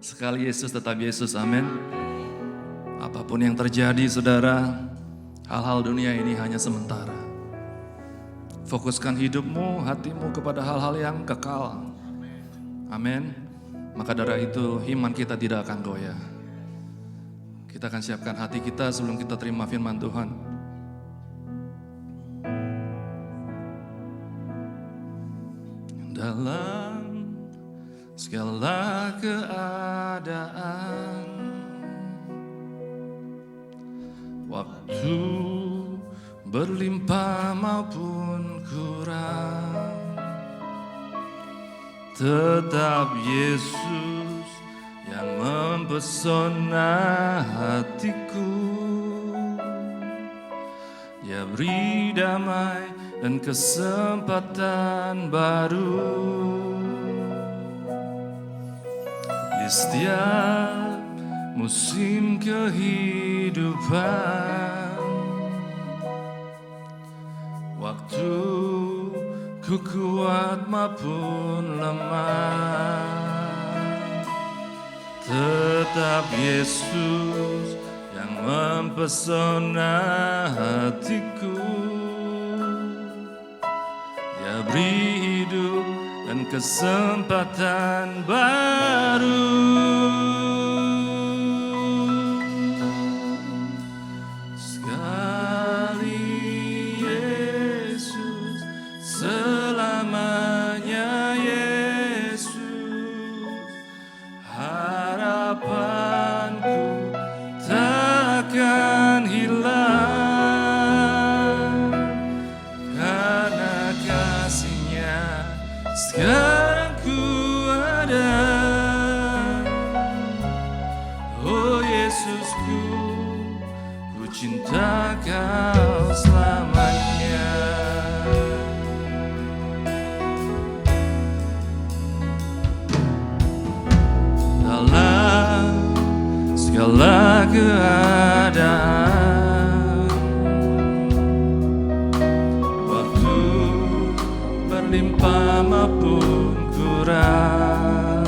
Sekali Yesus tetap Yesus, amin. Apapun yang terjadi saudara, hal-hal dunia ini hanya sementara. Fokuskan hidupmu, hatimu kepada hal-hal yang kekal, amin. Maka dari itu iman kita tidak akan goyah. Kita akan siapkan hati kita sebelum kita terima firman Tuhan. Dalam segala keadaan, waktu berlimpah maupun kurang, tetap Yesus yang mempesona hatiku. Dia beri damai dan kesempatan baru di setiap musim kehidupan. Waktu ku kuat maupun lemah, tetap Yesus yang mempesona hatiku. Dia beri hidup dan kesempatan baru. Sekali Yesus, selamanya Yesus. Harapanku takkan hilang, karena kasih-Nya sekarang ku ada. Oh Yesusku, ku cinta Kau selamanya. Dalam segala keadaan, waktu berlimpah maupun kurang,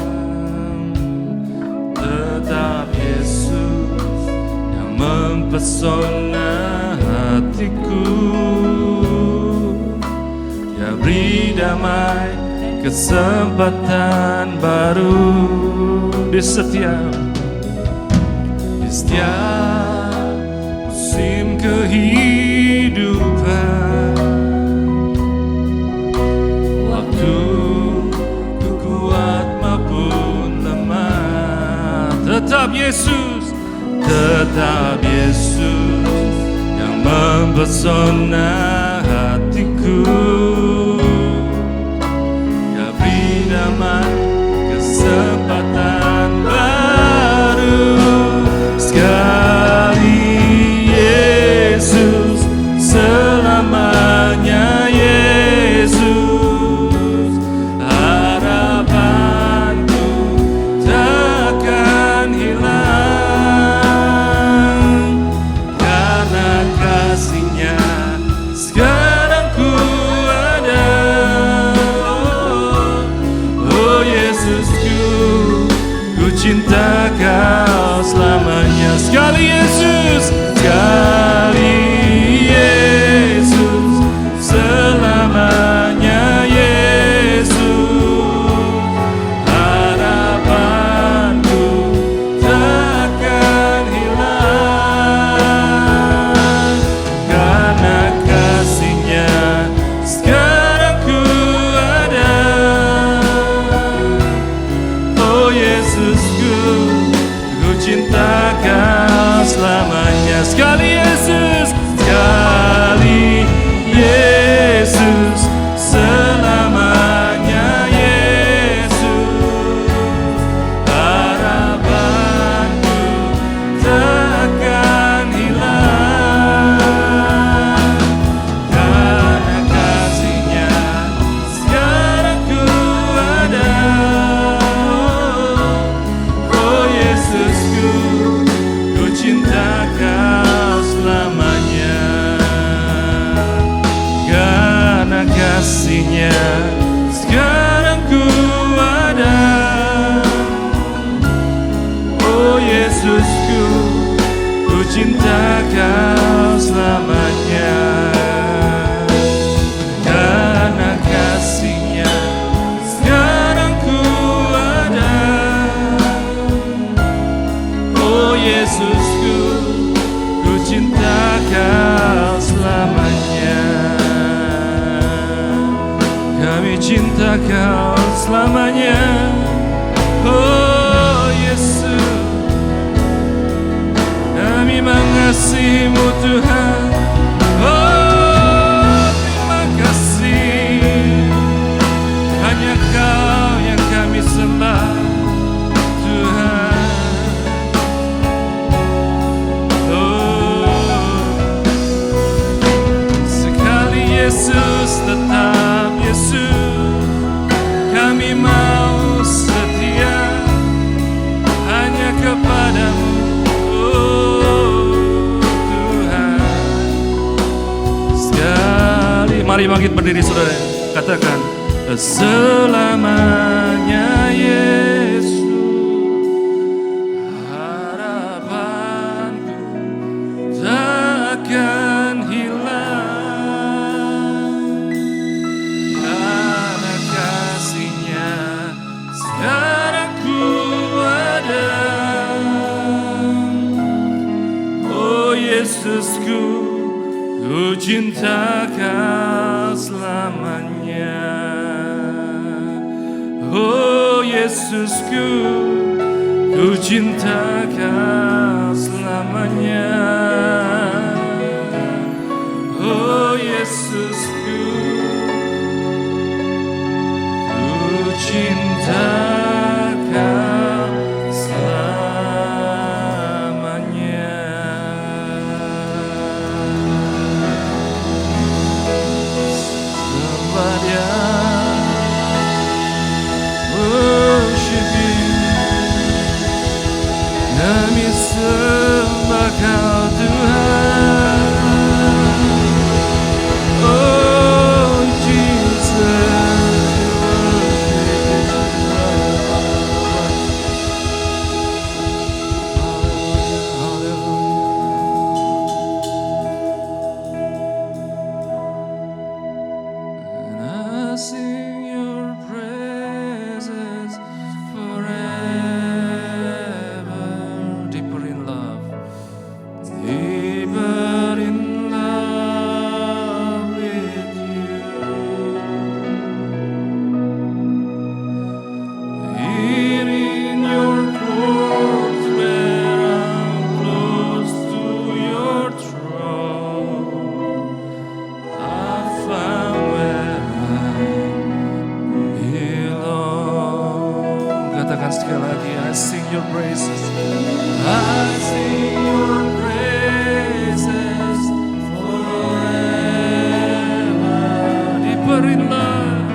tetap Yesus yang mempesona hatiku. Dia beri damai, kesempatan baru di setiap musim kehidupan. Waktu ku kuat maupun lemah, tetap Yesus yang mempesona hatiku. Dia beri damai, kesempatan baru. Sekali Yesus, selamanya Yesus. Harapanku takkan hilang, karena kasih-Nya sekarang ku ada. Oh Yesusku, ku cinta Kau selamanya. Sekali Yesus, selamanya Yesus. Harapanku takkan hilang, karena kasih-Nya sekarang ku ada. Oh Yesusku, ku cinta Kau selamanya. mengasihimu Tuhan. Oh, terima kasih. Hanya Kau yang kami sembah Tuhan. Oh, sekali Yesus tetap Yesus, kami mau setia hanya kepadamu. Mari bangkit berdiri saudara, katakan selamanya Yesus harapanku takkan hilang, karena kasih-Nya sekarang ku ada. Oh Yesusku, ku cinta Kau selamanya. Oh Yesusku, ku cinta Kau selamanya. Oh Yesusku, ku cinta Kau selamanya. Kami sembah Kau Tuhan. Oh Jesus, and I sing Your praises forever. Deeper in love with You. Here in Your courts where I'm close to Your throne, I found where I belong. Katakan sekali lagi, I sing Your praises. I sing Your praises forever. Deeper in love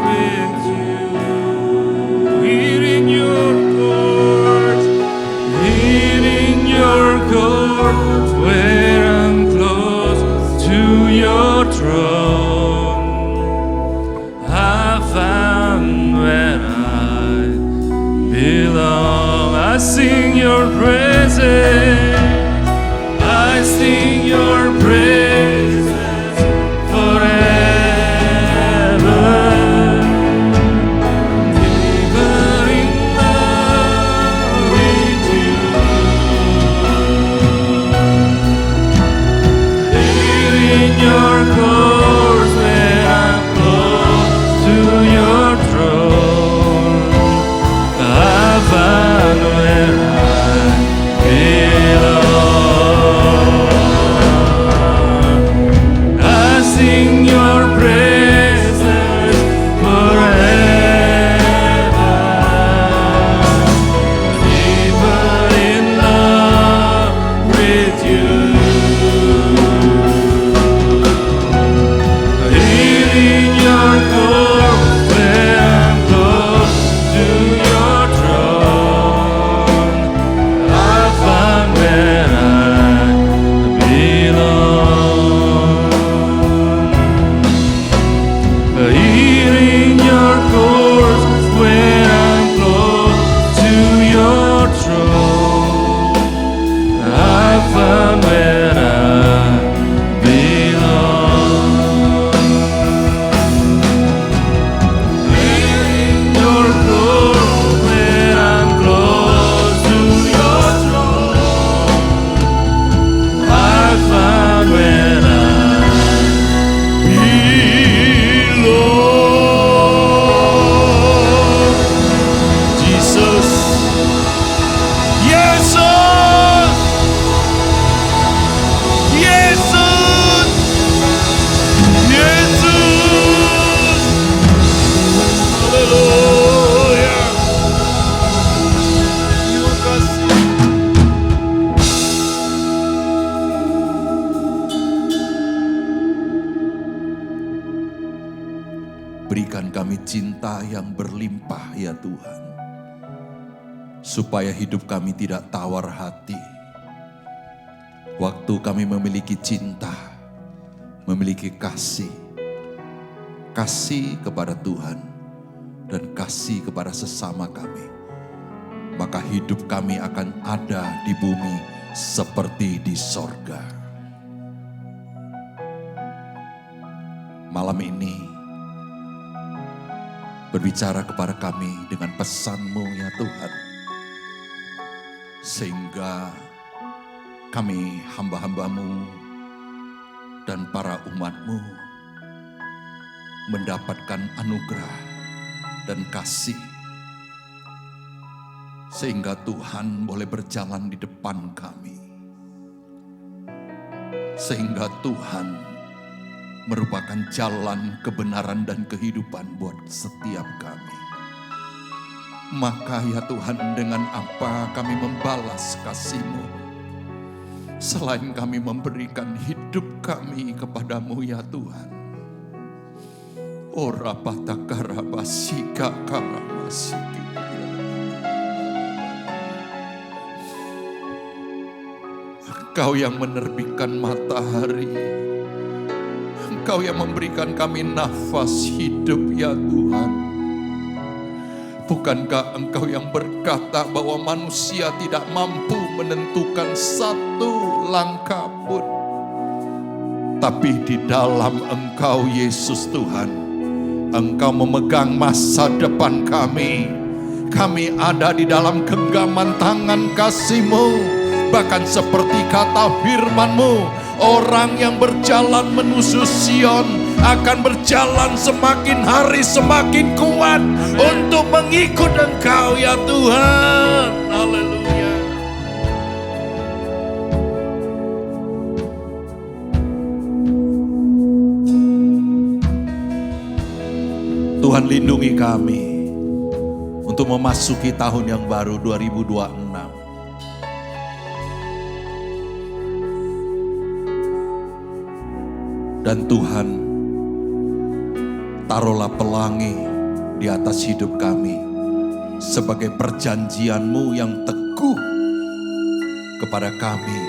with You. Here in Your courts, where I'm close to Your throne, I found where I belong. I sing Your praises. I sing Your praises forever. Deeper in love with You. Here in Your courts where I'm close to Your throne, I found where I berikan kami cinta yang berlimpah ya Tuhan. Supaya hidup kami tidak tawar hati. Waktu kami memiliki cinta, memiliki kasih. Kasih kepada Tuhan dan kasih kepada sesama kami. Maka hidup kami akan ada di bumi seperti di sorga. Malam ini berbicara kepada kami dengan pesan-Mu ya Tuhan. Sehingga kami hamba-hamba-Mu dan para umat-Mu mendapatkan anugerah dan kasih. Sehingga Tuhan boleh berjalan di depan kami. Sehingga Tuhan merupakan jalan kebenaran dan kehidupan buat setiap kami. Maka ya Tuhan, dengan apa kami membalas kasih-Mu? Selain kami memberikan hidup kami kepadamu ya Tuhan. Ora patakara basika karamasiki. Engkau yang menerbitkan matahari. Engkau yang memberikan kami nafas hidup ya Tuhan. Bukankah Engkau yang berkata bahwa manusia tidak mampu menentukan satu langkah pun. Tapi di dalam Engkau Yesus Tuhan, Engkau memegang masa depan kami. Kami ada di dalam genggaman tangan kasih-Mu. Bahkan seperti kata firman-Mu, orang yang berjalan menuju Sion akan berjalan semakin hari semakin kuat untuk mengikut Engkau ya Tuhan. Haleluya. Tuhan lindungi kami untuk memasuki tahun yang baru 2026. Dan Tuhan, taruhlah pelangi di atas hidup kami sebagai perjanjian-Mu yang teguh kepada kami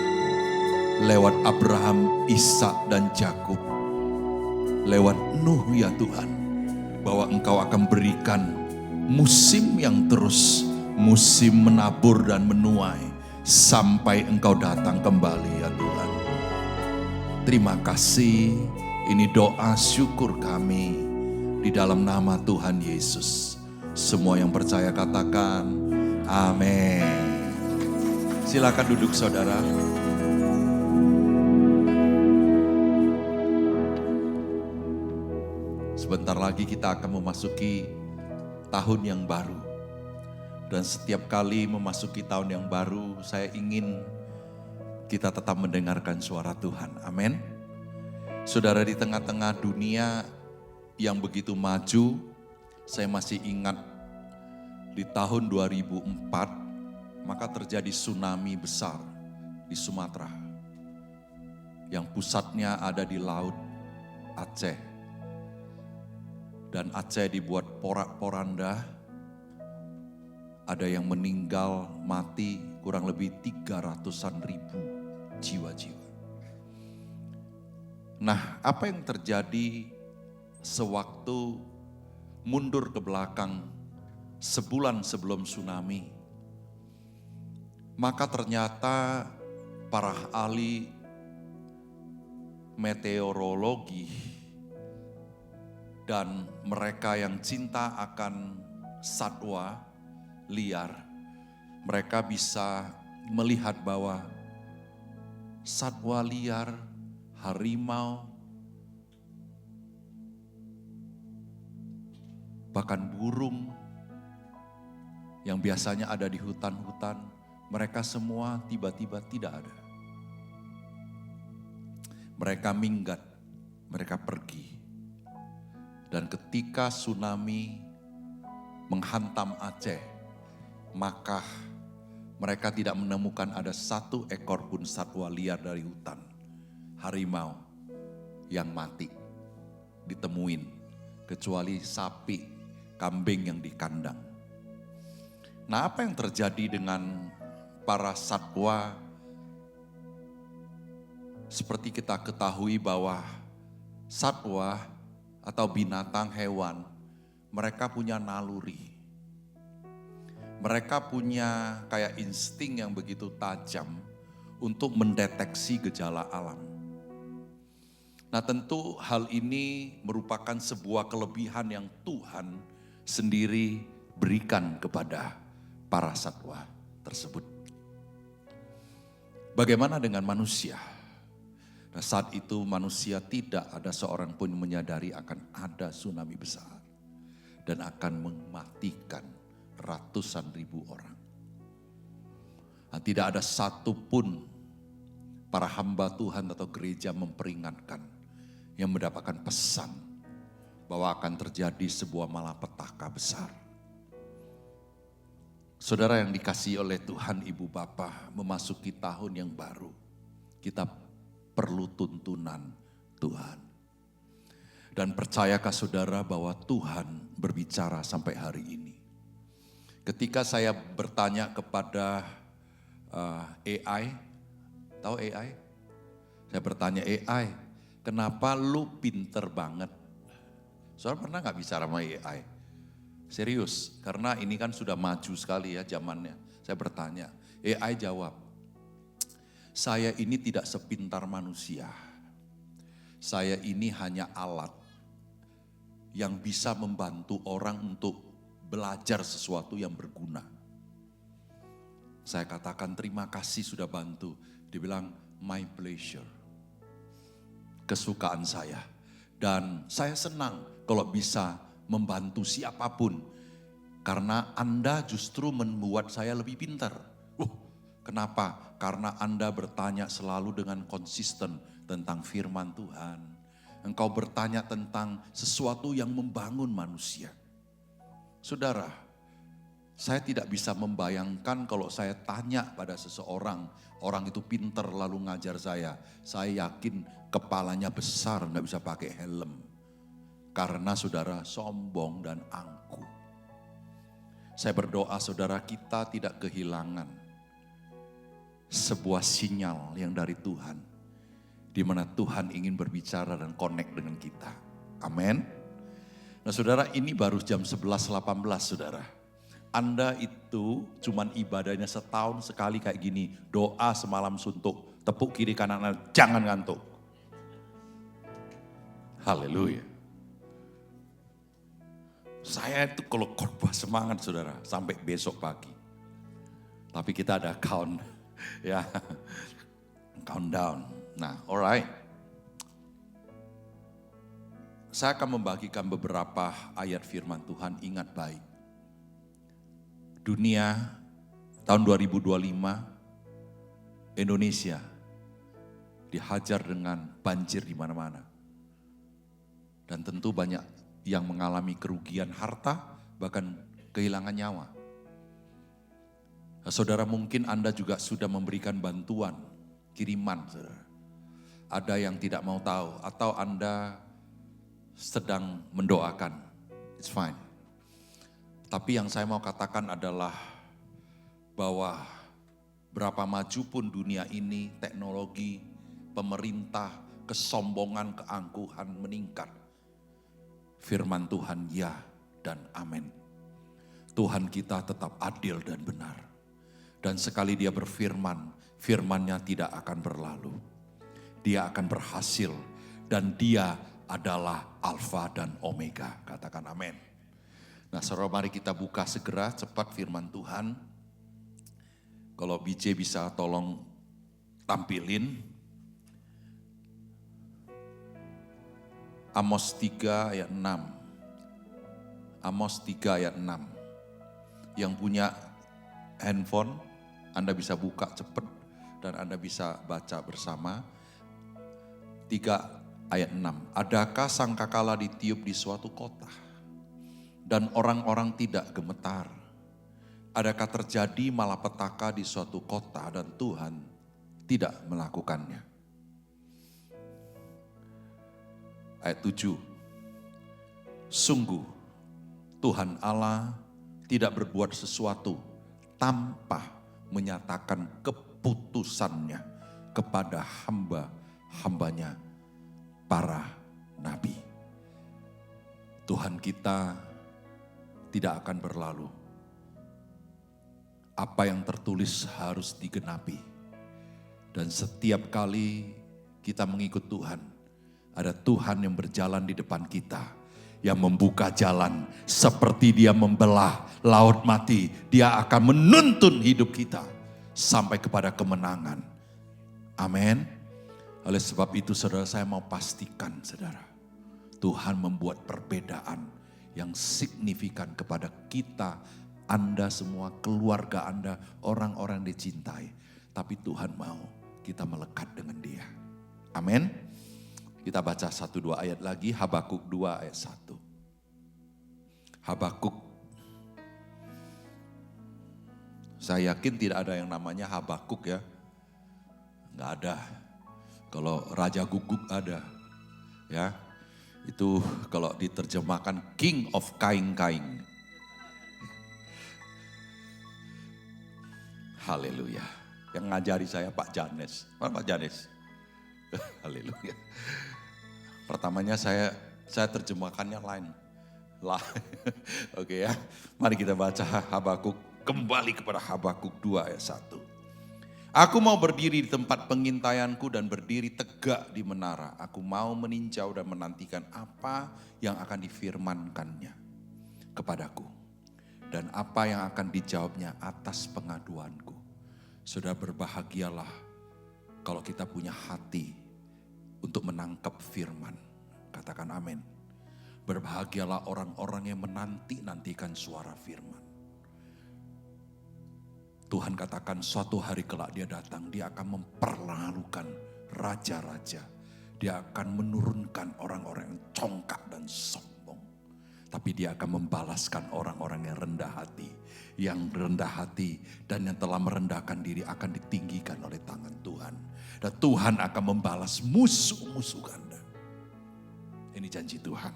lewat Abraham, Ishak dan Yakub, lewat Nuh ya Tuhan, bahwa Engkau akan berikan musim yang terus, musim menabur dan menuai sampai Engkau datang kembali ya Tuhan. Terima kasih, ini doa syukur kami di dalam nama Tuhan Yesus. Semua yang percaya katakan amin. Silakan duduk saudara. Sebentar lagi kita akan memasuki tahun yang baru. Dan setiap kali memasuki tahun yang baru, saya ingin kita tetap mendengarkan suara Tuhan. Amin. Saudara, di tengah-tengah dunia yang begitu maju, saya masih ingat di tahun 2004, maka terjadi tsunami besar di Sumatera. Yang pusatnya ada di Laut Aceh. Dan Aceh dibuat porak-poranda, ada yang meninggal, mati, kurang lebih 300-an ribu jiwa-jiwa. Nah, apa yang terjadi sewaktu mundur ke belakang sebulan sebelum tsunami? Maka ternyata para ahli meteorologi dan mereka yang cinta akan satwa liar, mereka bisa melihat bahwa satwa liar, harimau, bahkan burung yang biasanya ada di hutan-hutan, mereka semua tiba-tiba tidak ada. Mereka minggat, mereka pergi. Dan ketika tsunami menghantam Aceh, maka mereka tidak menemukan ada satu ekor pun satwa liar dari hutan, harimau yang mati, ditemuin. kecuali sapi, kambing yang di kandang. Nah, apa yang terjadi dengan para satwa? Seperti kita ketahui bahwa satwa atau binatang hewan, mereka punya naluri. Mereka punya kayak insting yang begitu tajam untuk mendeteksi gejala alam. Nah, tentu hal ini merupakan sebuah kelebihan yang Tuhan sendiri berikan kepada para satwa tersebut. Bagaimana dengan manusia? Nah, saat itu manusia tidak ada seorang pun menyadari akan ada tsunami besar dan akan mematikan ratusan ribu orang. Nah, tidak ada satupun para hamba Tuhan atau gereja memperingatkan yang mendapatkan pesan bahwa akan terjadi sebuah malapetaka besar. Saudara yang dikasihi oleh Tuhan, Ibu Bapa, memasuki tahun yang baru, kita perlu tuntunan Tuhan. Dan percayakah saudara bahwa Tuhan berbicara sampai hari ini? Ketika saya bertanya kepada AI, tahu AI? Saya bertanya AI, kenapa lu pinter banget? Saudara pernah gak bicara sama AI? Serius, karena ini kan sudah maju sekali ya zamannya. Saya bertanya, AI jawab, saya ini tidak sepintar manusia. Saya ini hanya alat yang bisa membantu orang untuk belajar sesuatu yang berguna. Saya katakan terima kasih sudah bantu. Dia bilang my pleasure. Kesukaan saya. Dan saya senang kalau bisa membantu siapapun. Karena Anda justru membuat saya lebih pintar. Kenapa? Karena Anda bertanya selalu dengan konsisten tentang firman Tuhan. Engkau bertanya tentang sesuatu yang membangun manusia. Saudara, saya tidak bisa membayangkan kalau saya tanya pada seseorang, orang itu pintar lalu ngajar saya. Saya yakin kepalanya besar, gak bisa pakai helm. Karena saudara sombong dan angkuh. Saya berdoa saudara kita tidak kehilangan sebuah sinyal yang dari Tuhan. Di mana Tuhan ingin berbicara dan connect dengan kita. Amin. Nah saudara, ini baru jam 11.18 saudara. Anda itu cuman ibadahnya setahun sekali kayak gini. Doa semalam suntuk, tepuk kiri kanan, jangan ngantuk. Haleluya. Saya itu kalau khotbah semangat saudara, sampai besok pagi. Tapi kita ada count, ya, countdown. Nah, alright. Saya akan membagikan beberapa ayat firman Tuhan, ingat baik. Dunia tahun 2025, Indonesia dihajar dengan banjir di mana-mana. Dan tentu banyak yang mengalami kerugian harta, bahkan kehilangan nyawa. Nah, saudara mungkin Anda juga sudah memberikan bantuan, kiriman saudara. Ada yang tidak mau tahu atau Anda sedang mendoakan, it's fine. Tapi yang saya mau katakan adalah bahwa berapa maju pun dunia ini, teknologi, pemerintah, kesombongan, keangkuhan meningkat. Firman Tuhan ya dan amin. Tuhan kita tetap adil dan benar. Dan sekali dia berfirman, firman-Nya tidak akan berlalu. Dia akan berhasil dan dia adalah Alfa dan Omega. Katakan amin. Nah saudara, mari kita buka segera cepat firman Tuhan. Kalau BJ bisa tolong tampilin. Amos 3 ayat 6. Amos 3 ayat 6. Yang punya handphone, Anda bisa buka cepat dan Anda bisa baca bersama. 3 ayat 6. Adakah sangkakala ditiup di suatu kota dan orang-orang tidak gemetar? Adakah terjadi malapetaka di suatu kota dan Tuhan tidak melakukannya? Ayat 7. Sungguh Tuhan Allah tidak berbuat sesuatu tanpa menyatakan keputusannya kepada hamba-hambanya para nabi. Tuhan kita tidak akan berlalu. Apa yang tertulis harus digenapi. Dan setiap kali kita mengikut Tuhan, ada Tuhan yang berjalan di depan kita, yang membuka jalan seperti dia membelah laut mati. Dia akan menuntun hidup kita sampai kepada kemenangan. Amin. Oleh sebab itu saudara, saya mau pastikan saudara, Tuhan membuat perbedaan yang signifikan kepada kita, Anda semua, keluarga Anda, orang-orang yang dicintai. Tapi Tuhan mau kita melekat dengan dia. Amin. Kita baca 1-2 ayat lagi, Habakuk 2 ayat 1. Habakuk. Saya yakin tidak ada yang namanya Habakuk ya. Enggak ada. Kalau Raja Guguk ada. Ya. Itu kalau diterjemahkan King of Kaing-Kaing. Haleluya. Yang ngajari saya Pak Janes. Mana Pak Janes? Haleluya. Pertamanya saya terjemahkannya lain. Oke ya. Mari kita baca Habakuk. Kembali kepada Habakuk 2 ayat 1. Aku mau berdiri di tempat pengintaianku dan berdiri tegak di menara. Aku mau meninjau dan menantikan apa yang akan difirmankannya kepadaku. Dan apa yang akan dijawabnya atas pengaduanku. Saudara, berbahagialah kalau kita punya hati untuk menangkap firman. Katakan amin. Berbahagialah orang-orang yang menanti-nantikan suara firman. Tuhan katakan suatu hari kelak dia datang, dia akan memperlalukan raja-raja. Dia akan menurunkan orang-orang yang congkak dan sombong. Tapi dia akan membalaskan orang-orang yang rendah hati. Yang rendah hati dan yang telah merendahkan diri akan ditinggikan oleh tangan Tuhan. Dan Tuhan akan membalas musuh-musuh Anda. Ini janji Tuhan.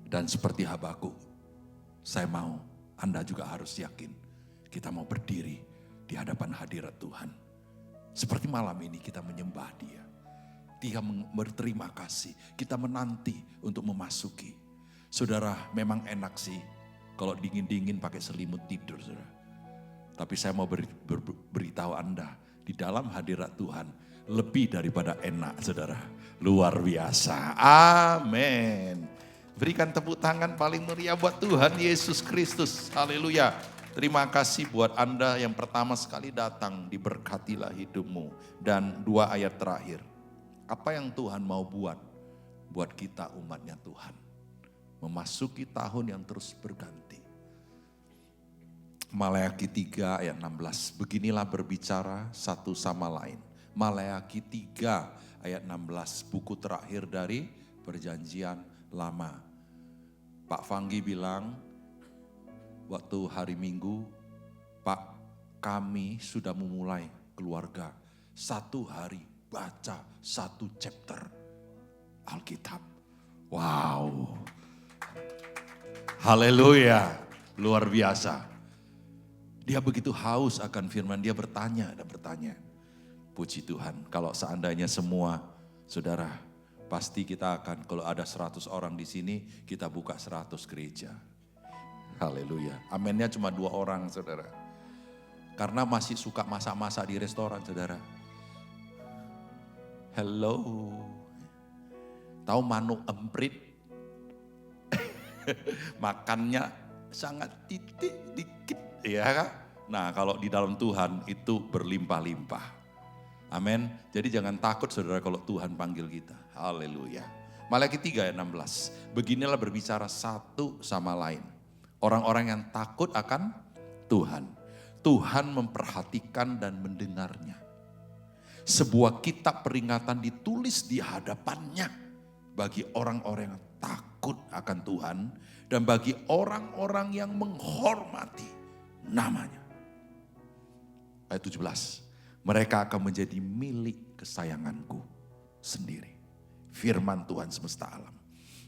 Dan seperti Habakuk, saya mau Anda juga harus yakin. Kita mau berdiri di hadapan hadirat Tuhan. Seperti malam ini kita menyembah dia. Dia berterima kasih. Kita menanti untuk memasuki. Saudara, memang enak sih kalau dingin-dingin pakai selimut tidur, saudara. Tapi saya mau beritahu Anda, di dalam hadirat Tuhan lebih daripada enak, saudara. Luar biasa. Amin. Berikan tepuk tangan paling meriah buat Tuhan Yesus Kristus. Haleluya. Terima kasih buat Anda yang pertama sekali datang, diberkatilah hidupmu. Dan 2 ayat terakhir. Apa yang Tuhan mau buat kita umatnya Tuhan. Memasuki tahun yang terus berganti. Maleakhi 3 ayat 16. Beginilah berbicara satu sama lain. Maleakhi 3 ayat 16. Buku terakhir dari Perjanjian Lama. Pak Fanggi bilang, waktu hari Minggu, Pak, kami sudah memulai keluarga 1 hari baca 1 chapter Alkitab. Wow. Haleluya. Luar biasa. Dia begitu haus akan firman, dia bertanya dan bertanya. Puji Tuhan, kalau seandainya semua, saudara, pasti kita akan, kalau ada 100 orang di sini, kita buka 100 gereja. Haleluya. Aminnya cuma 2 orang, saudara. Karena masih suka masak-masak di restoran, saudara. Hello. Tahu manuk emprit? Makannya sangat titik dikit, ya kan? Nah, kalau di dalam Tuhan itu berlimpah-limpah. Amin. Jadi jangan takut, saudara, kalau Tuhan panggil kita. Haleluya. Maleakhi 3 ayat 16. Beginilah berbicara satu sama lain. Orang-orang yang takut akan Tuhan. Tuhan memperhatikan dan mendengarnya. Sebuah kitab peringatan ditulis di hadapannya. Bagi orang-orang yang takut akan Tuhan. Dan bagi orang-orang yang menghormati namanya. Ayat 17. Mereka akan menjadi milik kesayanganku sendiri. Firman Tuhan semesta alam.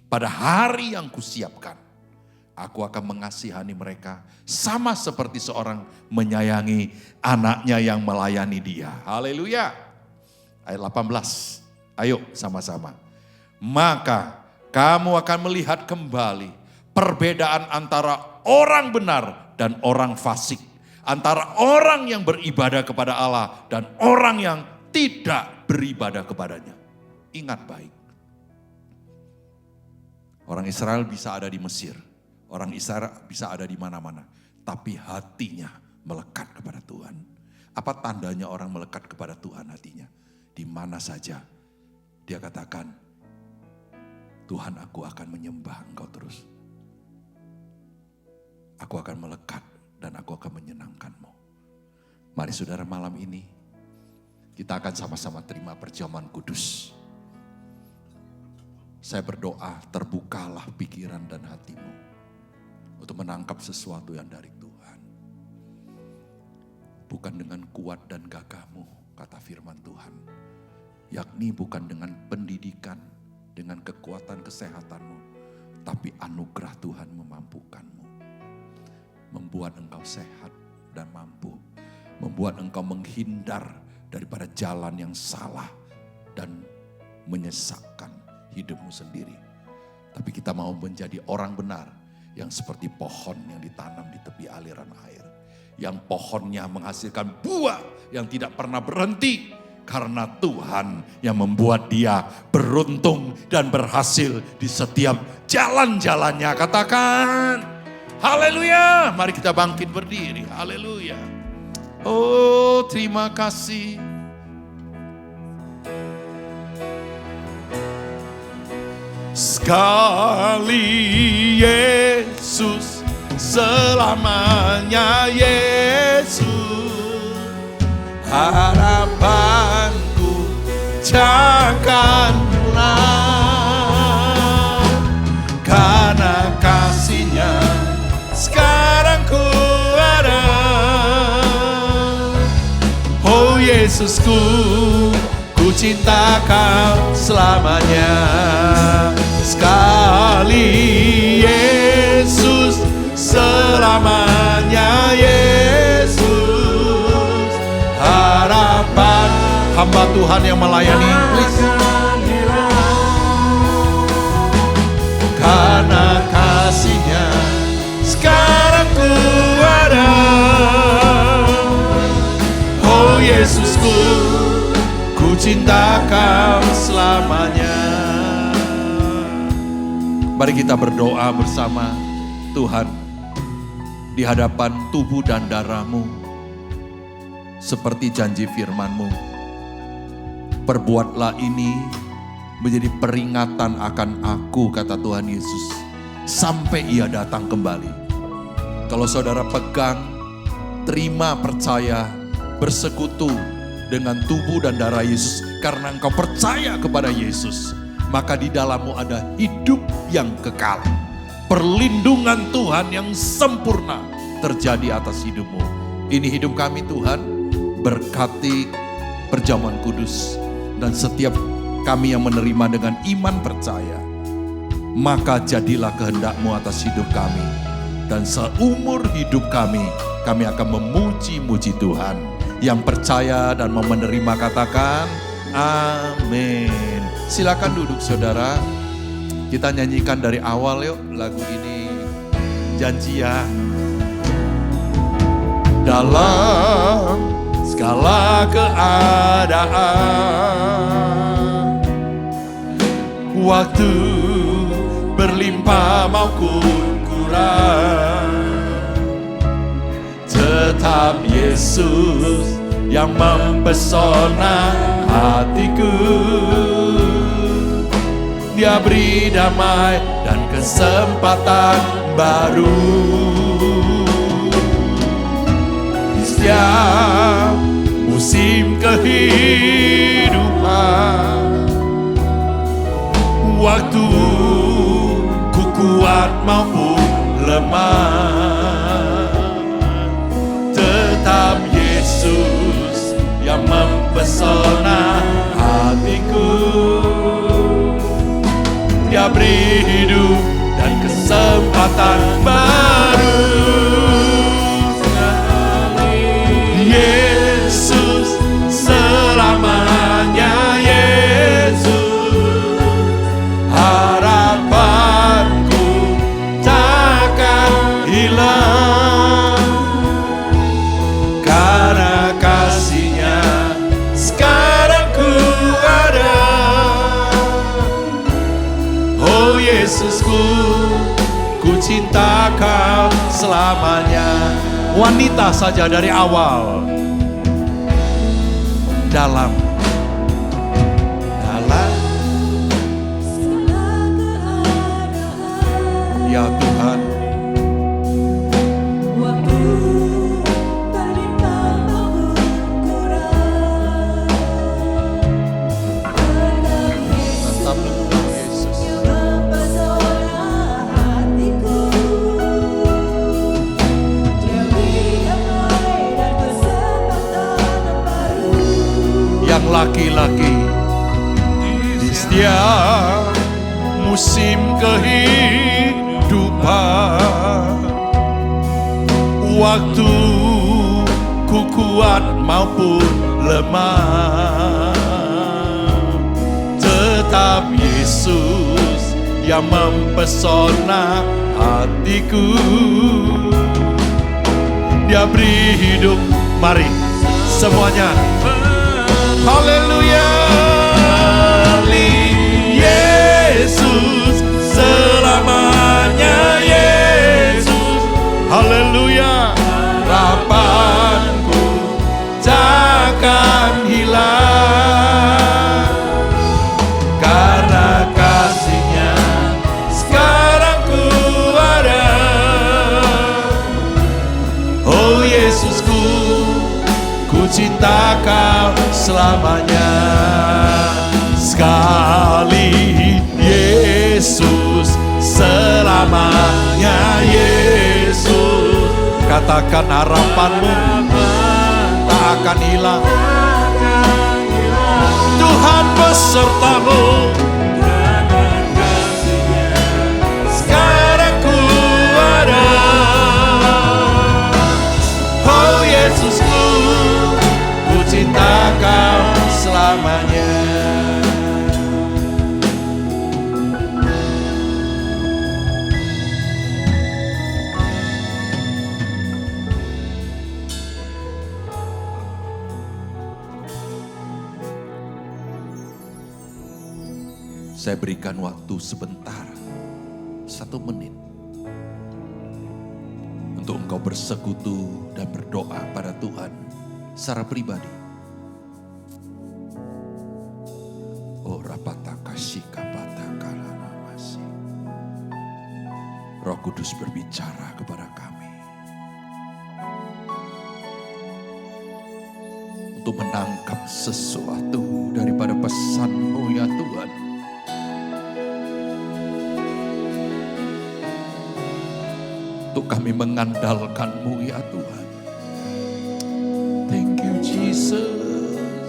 pada hari yang kusiapkan, aku akan mengasihani mereka sama seperti seorang menyayangi anaknya yang melayani dia. Haleluya. Ayat 18, ayo sama-sama. Maka kamu akan melihat kembali perbedaan antara orang benar dan orang fasik. Antara orang yang beribadah kepada Allah dan orang yang tidak beribadah kepadanya. Ingat baik. Orang Israel bisa ada di Mesir. Orang Israel bisa ada di mana-mana. Tapi hatinya melekat kepada Tuhan. Apa tandanya orang melekat kepada Tuhan hatinya? Di mana saja dia katakan, Tuhan, aku akan menyembah Engkau terus. Aku akan melekat dan aku akan menyenangkan-Mu. Mari saudara, malam ini kita akan sama-sama terima perjamuan kudus. Saya berdoa, terbukalah pikiran dan hatimu untuk menangkap sesuatu yang dari Tuhan. Bukan dengan kuat dan gagahmu, kata firman Tuhan. Yakni bukan dengan pendidikan, dengan kekuatan kesehatanmu, tapi anugerah Tuhan memampukanmu. Membuat engkau sehat dan mampu. Membuat engkau menghindar daripada jalan yang salah dan menyesakkan hidupmu sendiri. Tapi kita mau menjadi orang benar yang seperti pohon yang ditanam di tepi aliran air. Yang pohonnya menghasilkan buah yang tidak pernah berhenti. Karena Tuhan yang membuat dia beruntung dan berhasil di setiap jalan-jalannya. Katakan, haleluya. Mari kita bangkit berdiri, haleluya. Oh, terima kasih. Sekali Yesus, selamanya Yesus. Harapanku jangan pulang, karena kasih-Nya sekarang ku ada. Oh Yesusku, ku cinta Kau selamanya. Sekali Yesus, selamanya Yesus. Harapan hamba Tuhan yang melayani, please. Karena kasih-Nya sekarang ku ada. Oh Yesusku, ku cinta Kau selamanya. Mari kita berdoa bersama. Tuhan, di hadapan tubuh dan darah-Mu, seperti janji firman-Mu, perbuatlah ini menjadi peringatan akan aku, kata Tuhan Yesus, sampai Ia datang kembali. Kalau saudara pegang, terima, percaya, bersekutu dengan tubuh dan darah Yesus, karena engkau percaya kepada Yesus, maka di dalammu ada hidup yang kekal. Perlindungan Tuhan yang sempurna terjadi atas hidupmu. Ini hidup kami Tuhan, berkati perjamuan kudus. Dan setiap kami yang menerima dengan iman percaya, maka jadilah kehendak-Mu atas hidup kami. Dan seumur hidup kami akan memuji-muji Tuhan. Yang percaya dan mau menerima katakan, amin. Silakan duduk saudara. Kita nyanyikan dari awal yuk lagu ini. Janji ya. Dalam segala keadaan, waktu berlimpah maupun kurang, tetap Yesus yang mempesona hatiku. Dia beri damai dan kesempatan baru. Di setiap musim kehidupan, waktu ku kuat maupun lemah, tetap Yesus yang mempesona hatiku. Dia Dia beri hidup dan kesempatan baru. Yesus selamanya, Yesus harapanku takkan hilang, karena kasih-Nya sekarang ku ada. Oh Yesusku, ku cinta Kau selamanya. Wanita saja dari awal, dalam ya Tuhan, waktu berlimpah berkurang, tentang Yesus yang mempesona hatiku. Dia beri damai dan kesempatan baru. yang laki-laki di setiap musim kehidupan, waktu ku kuat maupun lemah, tetap Yesus yang mempesona hatiku. Dia beri hidup, mari semuanya, haleluya. Yesus selamanya, Yesus haleluya. Harapanku takkan hilang, karena kasih-Nya sekarang ku ada. Oh Yesusku, ku cinta Kau selamanya. Sekali Yesus selamanya, Yesus. Katakan harapanmu tak akan hilang. Tuhan besertamu, sekarang ku ada. Oh Yesusku, ku cinta Kau selamanya. Saya berikan waktu sebentar, 1 menit, untuk engkau bersekutu dan berdoa pada Tuhan secara pribadi. Oh rapatakashikapatakalaramasi. Roh Kudus berbicara kepada kami untuk menangkap sesuatu daripada pesan-Mu ya Tuhan. Untuk kami mengandalkan-Mu ya Tuhan. Thank you Jesus.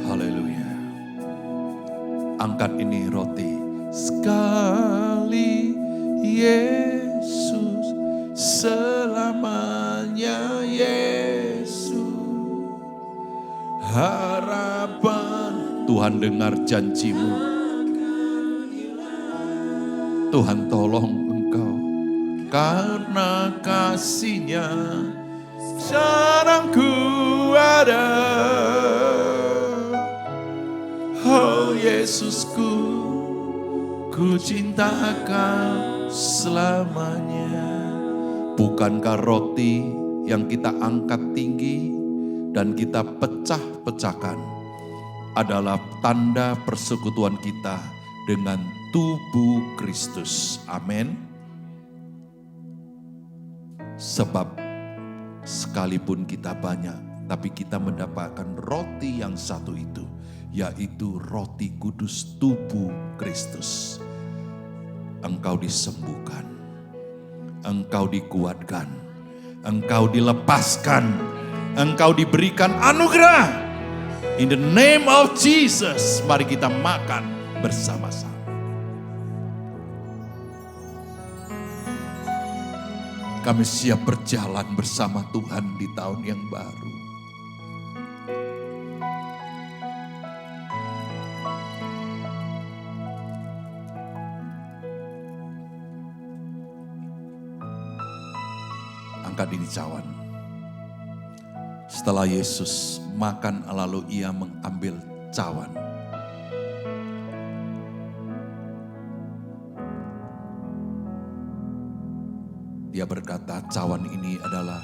Haleluya. Angkat ini roti. Sekali Yesus selamanya, Yesus harapan. Tuhan dengar janji-Mu. Tuhan tolong engkau, karena kasih-Nya sekarang ku ada. Oh Yesusku, ku cinta Kau selamanya. Bukankah roti yang kita angkat tinggi dan kita pecah-pecahkan adalah tanda persekutuan kita dengan tubuh Kristus. Amin. Sebab sekalipun kita banyak, tapi kita mendapatkan roti yang satu itu, yaitu roti kudus tubuh Kristus. Engkau disembuhkan, engkau dikuatkan, engkau dilepaskan, engkau diberikan anugerah. In the name of Jesus, mari kita makan bersama-sama. Kami siap berjalan bersama Tuhan di tahun yang baru. Angkat ini cawan. Setelah Yesus makan lalu ia mengambil cawan. Dia berkata, cawan ini adalah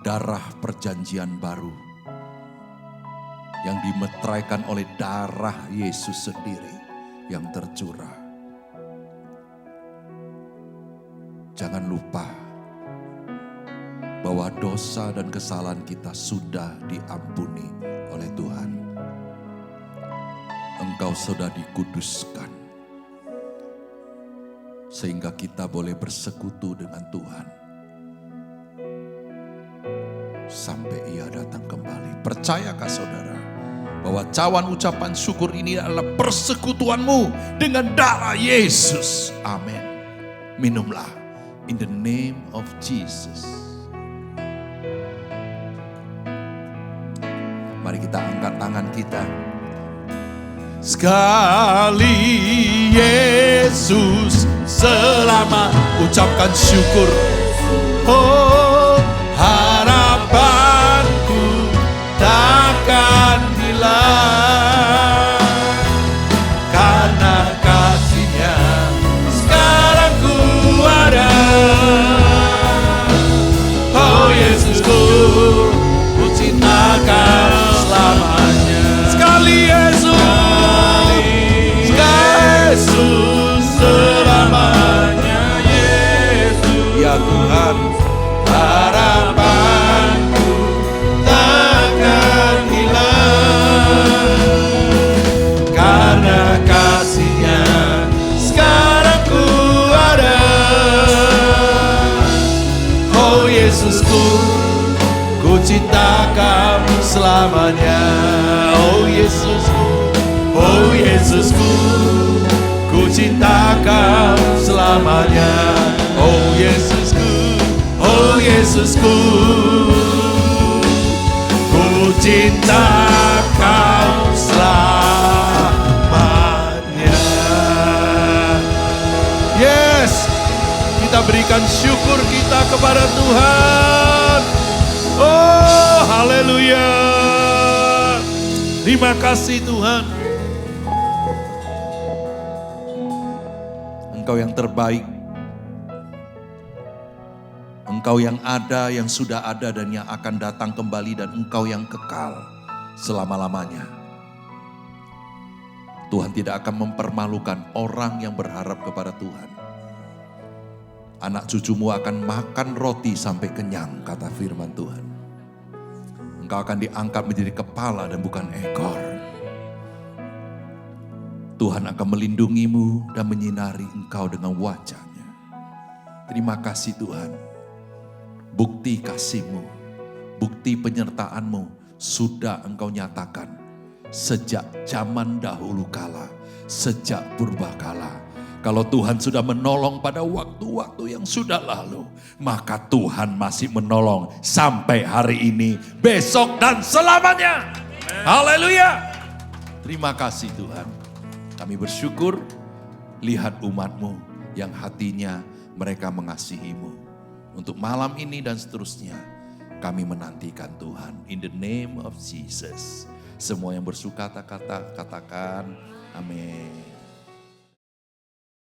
darah perjanjian baru yang dimeteraikan oleh darah Yesus sendiri yang tercurah. Jangan lupa bahwa dosa dan kesalahan kita sudah diampuni oleh Tuhan. Engkau sudah dikuduskan. Sehingga kita boleh bersekutu dengan Tuhan. Sampai ia datang kembali. Percayakah saudara bahwa cawan ucapan syukur ini adalah persekutuanmu dengan darah Yesus. Amin. Minumlah in the name of Jesus. Mari kita angkat tangan kita. Sekali Yesus selamat, ucapkan syukur. Oh, harapanku takkan hilang, karena kasih-Nya sekarang ku ada. Oh Yesusku, ku cintakan selamanya. Sekali Yesus selamanya, Yesus. Ya Tuhan, harapanku takkan hilang, karena kasih-Nya sekarang ku ada. Oh Yesusku, ku cinta Kamu selamanya. Oh Yesusku, oh Yesusku, ku cinta Kau selamanya. Oh Yesusku, oh Yesusku, ku cinta Kau selamanya. Yes, kita berikan syukur kita kepada Tuhan. Oh haleluya. Terima kasih Tuhan. Engkau yang terbaik. Engkau yang ada, yang sudah ada dan yang akan datang kembali, dan Engkau yang kekal selama-lamanya. Tuhan tidak akan mempermalukan orang yang berharap kepada Tuhan. Anak cucumu akan makan roti sampai kenyang, kata firman Tuhan. Engkau akan diangkat menjadi kepala dan bukan ekor. Tuhan akan melindungimu dan menyinari engkau dengan wajah-Nya. Terima kasih Tuhan. Bukti kasih-Mu, bukti penyertaan-Mu sudah Engkau nyatakan sejak zaman dahulu kala, sejak purbakala. Kalau Tuhan sudah menolong pada waktu-waktu yang sudah lalu, maka Tuhan masih menolong sampai hari ini, besok dan selamanya. Haleluya. Terima kasih Tuhan. Kami bersyukur lihat umat-Mu yang hatinya mereka mengasihi-Mu. Untuk malam ini dan seterusnya kami menantikan Tuhan. In the name of Jesus. Semua yang bersuka katakan amin.